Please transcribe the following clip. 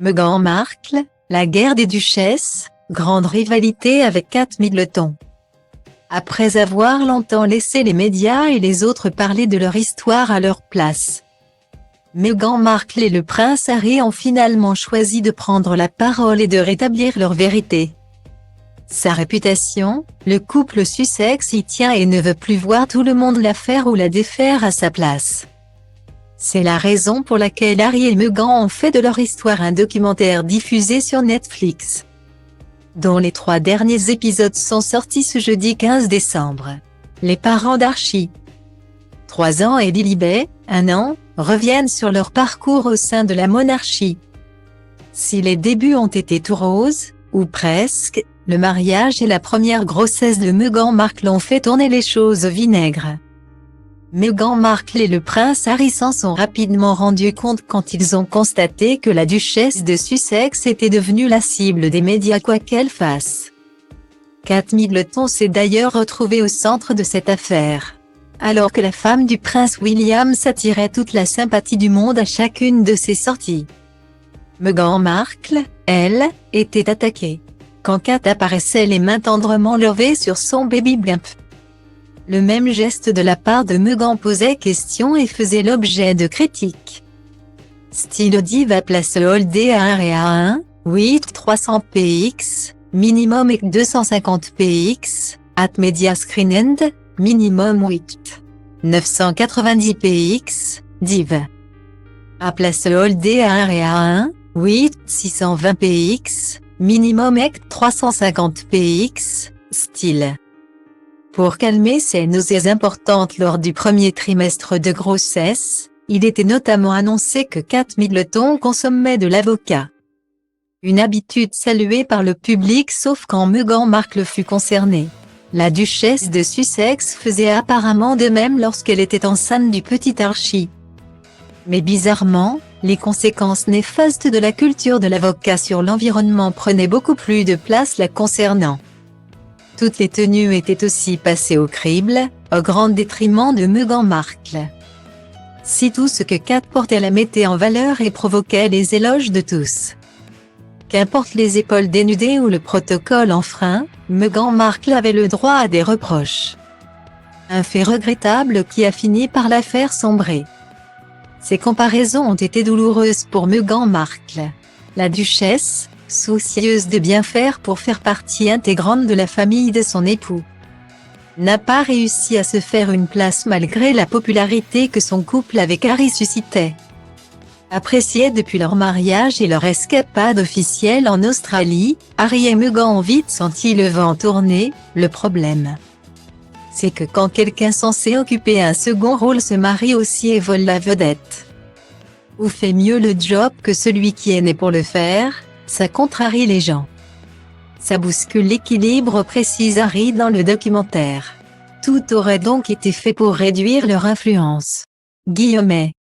Meghan Markle, la guerre des duchesses, grande rivalité avec Kate Middleton. Après avoir longtemps laissé les médias et les autres parler de leur histoire à leur place, Meghan Markle et le prince Harry ont finalement choisi de prendre la parole et de rétablir leur vérité. Sa réputation, le couple Sussex y tient et ne veut plus voir tout le monde la faire ou la défaire à sa place. C'est la raison pour laquelle Harry et Meghan ont fait de leur histoire un documentaire diffusé sur Netflix, dont les 3 derniers épisodes sont sortis ce jeudi 15 décembre. Les parents d'Archie, 3 ans, et Lilibet, 1 an, reviennent sur leur parcours au sein de la monarchie. Si les débuts ont été tout roses, ou presque, le mariage et la première grossesse de Meghan Markle ont fait tourner les choses au vinaigre. Meghan Markle et le prince Harry s'en sont rapidement rendus compte quand ils ont constaté que la duchesse de Sussex était devenue la cible des médias quoi qu'elle fasse. Kate Middleton s'est d'ailleurs retrouvée au centre de cette affaire, alors que la femme du prince William attirait toute la sympathie du monde à chacune de ses sorties. Meghan Markle, elle, était attaquée quand Kate apparaissait les mains tendrement levées sur son bébé blimp. Le même geste de la part de Meghan posait question et faisait l'objet de critiques. Style diva place holdé à 1 et à 1, 8 300 px, minimum et 250 px, at media screen end, minimum 8 990 px, div. À place holdé à 1 et à 1, 8 620 px, minimum et 350 px, style. Pour calmer ses nausées importantes lors du premier trimestre de grossesse, il était notamment annoncé que Kate Middleton consommait de l'avocat. Une habitude saluée par le public sauf quand Meghan Markle fut concernée. La duchesse de Sussex faisait apparemment de même lorsqu'elle était enceinte du petit Archie. Mais bizarrement, les conséquences néfastes de la culture de l'avocat sur l'environnement prenaient beaucoup plus de place la concernant. Toutes les tenues étaient aussi passées au crible, au grand détriment de Meghan Markle. Si tout ce que Kate portait la mettait en valeur et provoquait les éloges de tous. Qu'importe les épaules dénudées ou le protocole enfreint, Meghan Markle avait le droit à des reproches. Un fait regrettable qui a fini par la faire sombrer. Ces comparaisons ont été douloureuses pour Meghan Markle. La duchesse, soucieuse de bien faire pour faire partie intégrante de la famille de son époux, n'a pas réussi à se faire une place malgré la popularité que son couple avec Harry suscitait. Appréciés depuis leur mariage et leur escapade officielle en Australie, Harry et Meghan ont vite senti le vent tourner. Le problème, c'est que quand quelqu'un censé occuper un second rôle se marie aussi et vole la vedette, ou fait mieux le job que celui qui est né pour le faire, ça contrarie les gens. Ça bouscule l'équilibre, précise Harry dans le documentaire. Tout aurait donc été fait pour réduire leur influence. Guillemets.